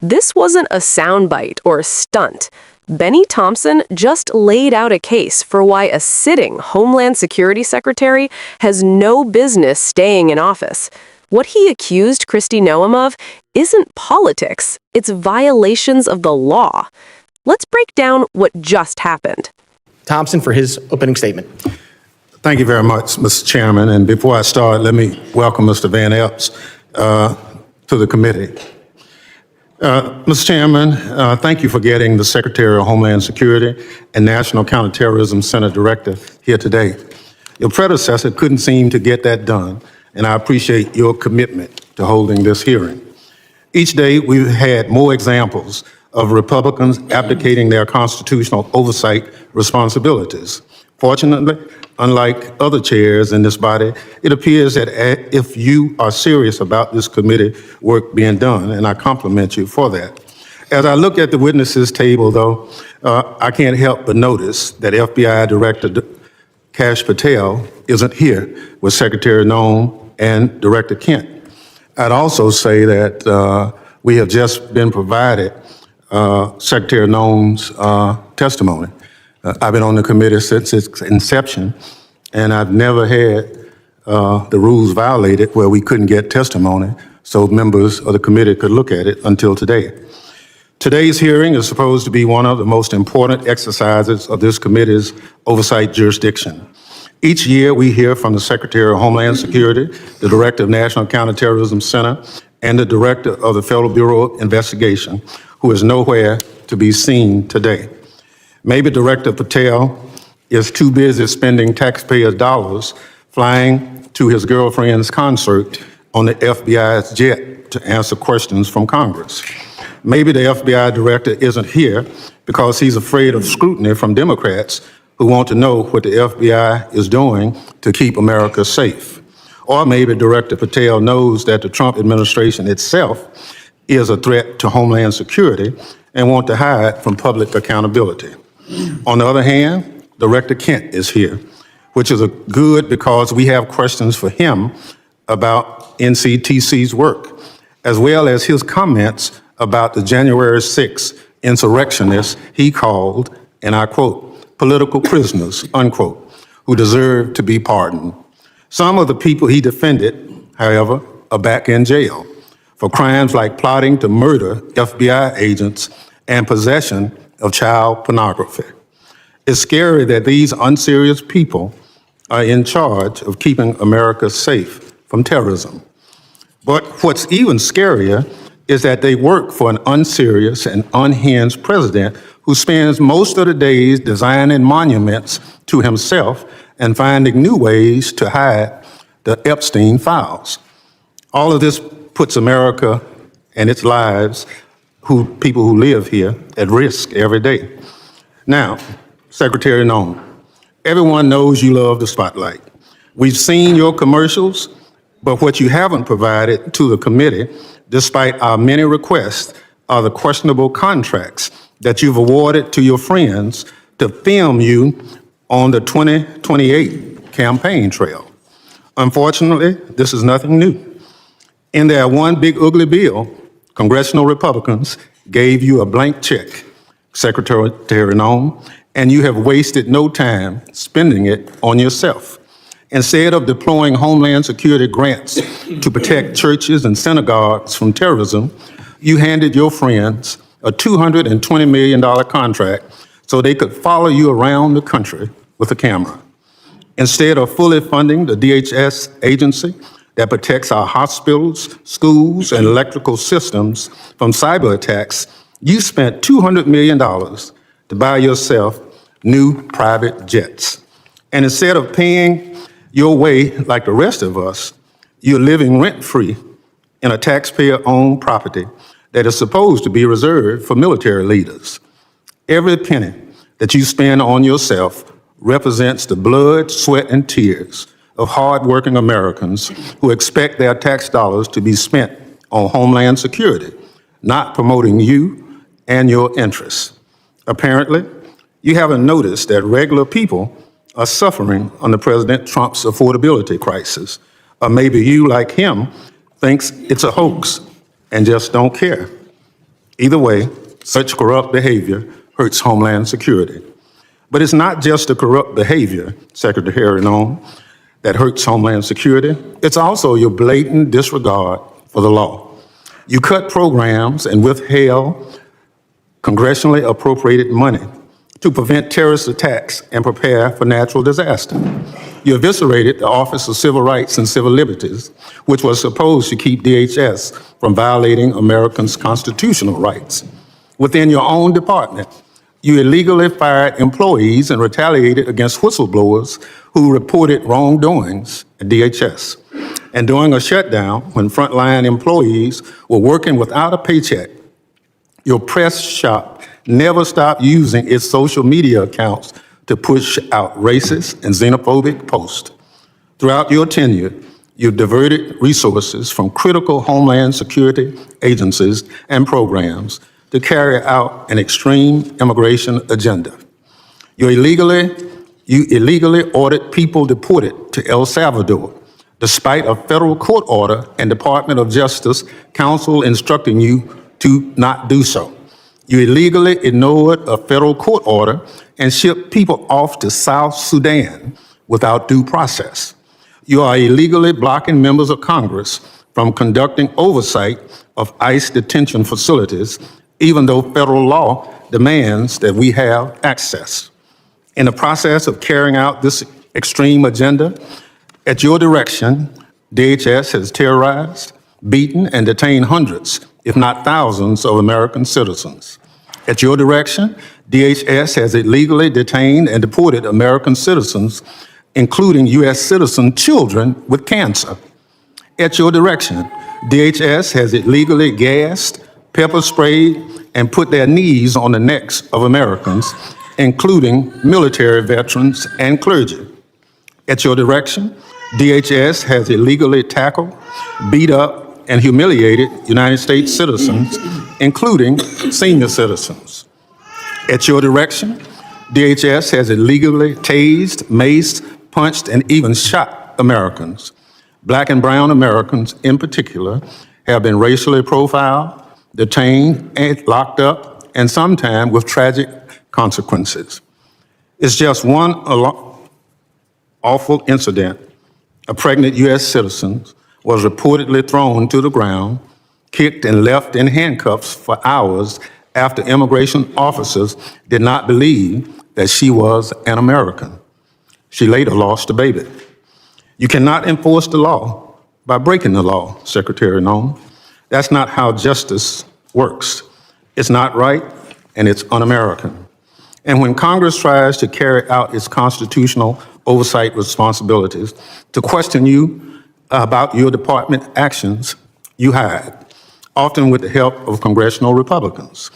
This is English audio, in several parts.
This wasn't a soundbite or a stunt. Bennie Thompson just laid out a case for why a sitting Homeland Security Secretary has no business staying in office. What he accused Kristi Noem of isn't politics, it's violations of the law. Let's break down what just happened. Thompson for his opening statement. Thank you very much, Mr. Chairman. And before I start, let me welcome Mr. Van Epps to the committee. Mr. Chairman, thank you for getting the Secretary of Homeland Security and National Counterterrorism Center Director here today. Your predecessor couldn't seem to get that done, and I appreciate your commitment to holding this hearing. Each day, we've had more examples of Republicans abdicating their constitutional oversight responsibilities. Fortunately, unlike other chairs in this body, it appears that if you are serious about this committee work being done, and I compliment you for that. As I look at the witnesses table, though, I can't help but notice that FBI Director Kash Patel isn't here with Secretary Noem and Director Kent. I'd also say that we have just been provided Secretary Noem's testimony. I've been on the committee since its inception, and I've never had the rules violated where we couldn't get testimony so members of the committee could look at it until today. Today's hearing is supposed to be one of the most important exercises of this committee's oversight jurisdiction. Each year, we hear from the Secretary of Homeland Security, the Director of National Counterterrorism Center, and the Director of the Federal Bureau of Investigation, who is nowhere to be seen today. Maybe Director Patel is too busy spending taxpayers' dollars flying to his girlfriend's concert on the FBI's jet to answer questions from Congress. Maybe the FBI director isn't here because he's afraid of scrutiny from Democrats who want to know what the FBI is doing to keep America safe. Or maybe Director Patel knows that the Trump administration itself is a threat to Homeland Security and want to hide from public accountability. On the other hand, Director Kent is here, which is good because we have questions for him about NCTC's work, as well as his comments about the January 6th insurrectionists he called, and I quote, political prisoners, unquote, who deserve to be pardoned. Some of the people he defended, however, are back in jail for crimes like plotting to murder FBI agents and possession of child pornography. It's scary that these unserious people are in charge of keeping America safe from terrorism. But what's even scarier is that they work for an unserious and unhinged president who spends most of the days designing monuments to himself and finding new ways to hide the Epstein files. All of this puts America and its lives, people who live here, at risk every day. Now, Secretary Noem, everyone knows you love the spotlight. We've seen your commercials, but what you haven't provided to the committee, despite our many requests, are the questionable contracts that you've awarded to your friends to film you on the 2028 campaign trail. Unfortunately, this is nothing new. In their one big ugly bill, Congressional Republicans gave you a blank check, Secretary Noem, and you have wasted no time spending it on yourself. Instead of deploying Homeland Security grants to protect churches and synagogues from terrorism, you handed your friends a $220 million contract so they could follow you around the country with a camera. Instead of fully funding the DHS agency that protects our hospitals, schools, and electrical systems from cyber attacks, you spent $200 million to buy yourself new private jets. And instead of paying your way like the rest of us, you're living rent-free in a taxpayer-owned property that is supposed to be reserved for military leaders. Every penny that you spend on yourself represents the blood, sweat, and tears of hardworking Americans who expect their tax dollars to be spent on Homeland Security, not promoting you and your interests. Apparently, you haven't noticed that regular people are suffering under President Trump's affordability crisis. Or maybe you, like him, thinks it's a hoax and just don't care. Either way, such corrupt behavior hurts Homeland Security. But it's not just the corrupt behavior, Secretary Noem, that hurts Homeland Security. It's also your blatant disregard for the law. You cut programs and withheld congressionally appropriated money to prevent terrorist attacks and prepare for natural disaster. You eviscerated the Office of Civil Rights and Civil Liberties, which was supposed to keep DHS from violating Americans' constitutional rights. Within your own department, you illegally fired employees and retaliated against whistleblowers who reported wrongdoings at DHS. And during a shutdown, when frontline employees were working without a paycheck, your press shop never stopped using its social media accounts to push out racist and xenophobic posts. Throughout your tenure, you diverted resources from critical Homeland Security agencies and programs to carry out an extreme immigration agenda. You illegally ordered people deported to El Salvador, despite a federal court order and Department of Justice counsel instructing you to not do so. You illegally ignored a federal court order and shipped people off to South Sudan without due process. You are illegally blocking members of Congress from conducting oversight of ICE detention facilities, even though federal law demands that we have access. In the process of carrying out this extreme agenda, at your direction, DHS has terrorized, beaten, and detained hundreds, if not thousands, of American citizens. At your direction, DHS has illegally detained and deported American citizens, including U.S. citizen children with cancer. At your direction, DHS has illegally gassed, pepper sprayed, and put their knees on the necks of Americans, including military veterans and clergy. At your direction, DHS has illegally tackled, beat up, and humiliated United States citizens, including senior citizens. At your direction, DHS has illegally tased, maced, punched, and even shot Americans. Black and brown Americans, in particular, have been racially profiled, detained, and locked up, and sometimes with tragic consequences. It's just one awful incident. A pregnant U.S. citizen was reportedly thrown to the ground, kicked, and left in handcuffs for hours after immigration officers did not believe that she was an American. She later lost a baby. You cannot enforce the law by breaking the law, Secretary Noem. That's not how justice works. It's not right, and it's un-American. And when Congress tries to carry out its constitutional oversight responsibilities to question you about your department actions, you hide, often with the help of congressional Republicans.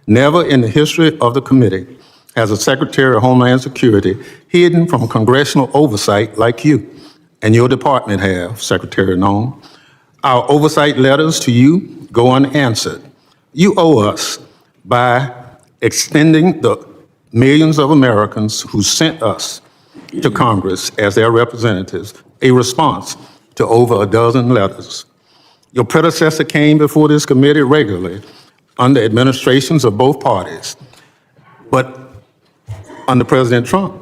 Never in the history of the committee has a Secretary of Homeland Security hidden from congressional oversight like you and your department have, Secretary Noem. Our oversight letters to you go unanswered. You owe us by extending the millions of Americans who sent us to Congress as their representatives a response to over a dozen letters. Your predecessor came before this committee regularly under administrations of both parties. But under President Trump,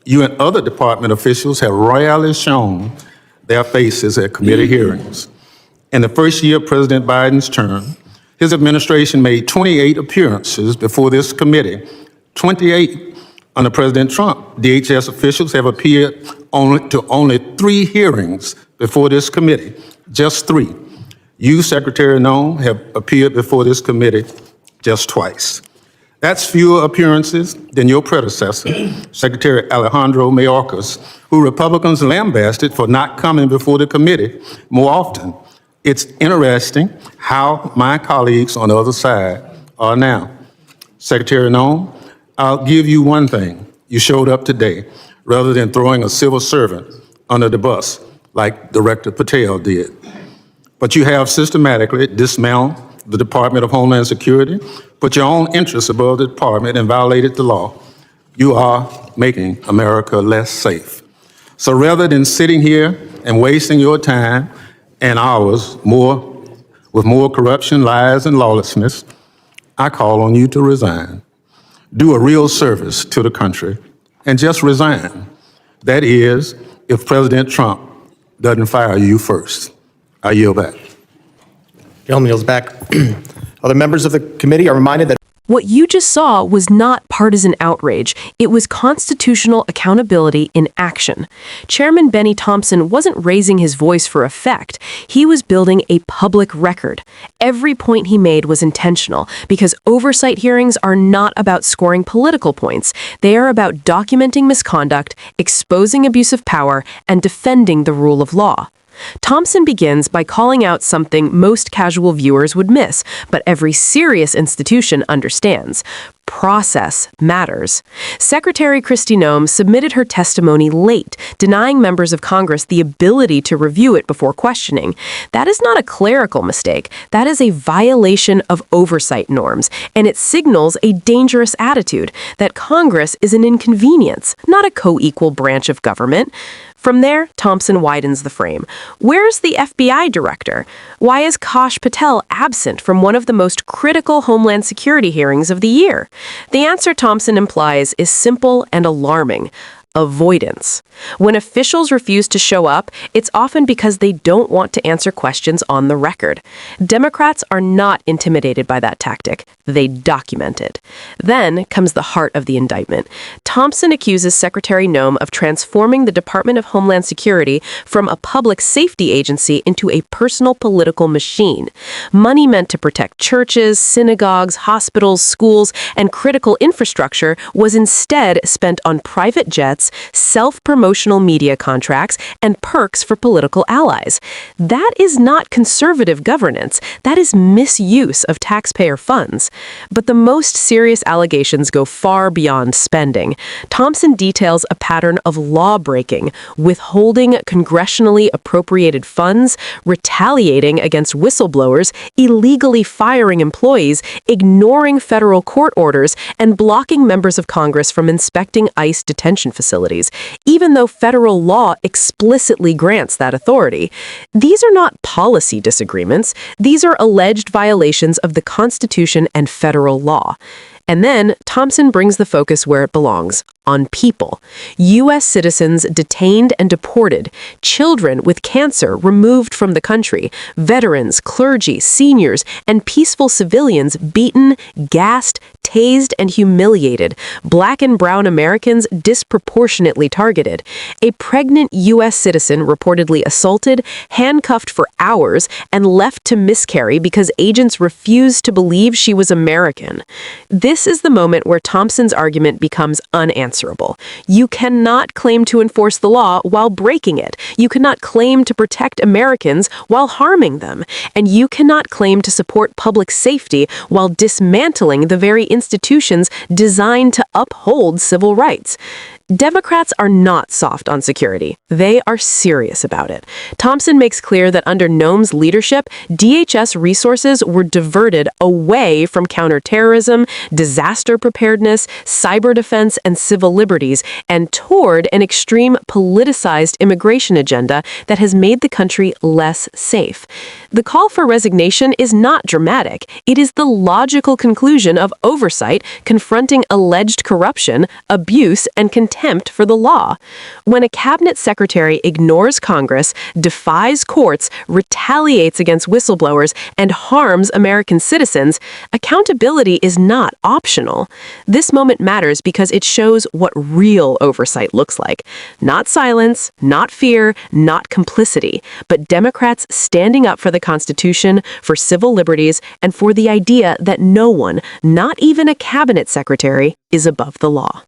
you and other department officials have rarely shown their faces at committee hearings. In the first year of President Biden's term, his administration made 28 appearances before this committee. 28. Under President Trump, DHS officials have appeared only 3 hearings before this committee, just 3. You, Secretary Noem, have appeared before this committee just twice. That's fewer appearances than your predecessor, Secretary Alejandro Mayorkas, who Republicans lambasted for not coming before the committee more often. It's interesting how my colleagues on the other side are now. Secretary Noem, I'll give you one thing. You showed up today rather than throwing a civil servant under the bus like Director Patel did. But you have systematically dismantled the Department of Homeland Security, put your own interests above the department, and violated the law. You are making America less safe. So rather than sitting here and wasting your time and ours with more corruption, lies, and lawlessness, I call on you to resign. Do a real service to the country and just resign. That is, if President Trump doesn't fire you first. I yield back. Gentleman yields back. Other members of the committee are reminded that What you just saw was not partisan outrage. It was constitutional accountability in action. Chairman Bennie Thompson wasn't raising his voice for effect. He was building a public record. Every point he made was intentional because oversight hearings are not about scoring political points. They are about documenting misconduct, exposing abuse of power, and defending the rule of law. Thompson begins by calling out something most casual viewers would miss, but every serious institution understands. Process matters. Secretary Kristi Noem submitted her testimony late, denying members of Congress the ability to review it before questioning. That is not a clerical mistake. That is a violation of oversight norms, and it signals a dangerous attitude that Congress is an inconvenience, not a co-equal branch of government. From there, Thompson widens the frame. Where's the FBI director? Why is Kash Patel absent from one of the most critical Homeland Security hearings of the year? The answer Thompson implies is simple and alarming. Avoidance. When officials refuse to show up, it's often because they don't want to answer questions on the record. Democrats are not intimidated by that tactic. They document it. Then comes the heart of the indictment. Thompson accuses Secretary Noem of transforming the Department of Homeland Security from a public safety agency into a personal political machine. Money meant to protect churches, synagogues, hospitals, schools, and critical infrastructure was instead spent on private jets, self-promotional media contracts, and perks for political allies. That is not conservative governance. That is misuse of taxpayer funds. But the most serious allegations go far beyond spending. Thompson details a pattern of law-breaking, withholding congressionally appropriated funds, retaliating against whistleblowers, illegally firing employees, ignoring federal court orders, and blocking members of Congress from inspecting ICE detention facilities, even though federal law explicitly grants that authority. These are not policy disagreements. These are alleged violations of the Constitution and federal law. And then Thompson brings the focus where it belongs, on people. U.S. citizens detained and deported, children with cancer removed from the country, veterans, clergy, seniors, and peaceful civilians beaten, gassed, tased, and humiliated, Black and brown Americans disproportionately targeted, a pregnant U.S. citizen reportedly assaulted, handcuffed for hours, and left to miscarry because agents refused to believe she was American. This is the moment where Thompson's argument becomes unanswerable. You cannot claim to enforce the law while breaking it. You cannot claim to protect Americans while harming them. And you cannot claim to support public safety while dismantling the very institutions designed to uphold civil rights. Democrats are not soft on security. They are serious about it. Thompson makes clear that under Noem's leadership, DHS resources were diverted away from counterterrorism, disaster preparedness, cyber defense, and civil liberties, and toward an extreme politicized immigration agenda that has made the country less safe. The call for resignation is not dramatic. It is the logical conclusion of oversight confronting alleged corruption, abuse, and contempt for the law. When a cabinet secretary ignores Congress, defies courts, retaliates against whistleblowers, and harms American citizens, accountability is not optional. This moment matters because it shows what real oversight looks like. Not silence, not fear, not complicity, but Democrats standing up for the Constitution, for civil liberties, and for the idea that no one, not even a cabinet secretary, is above the law.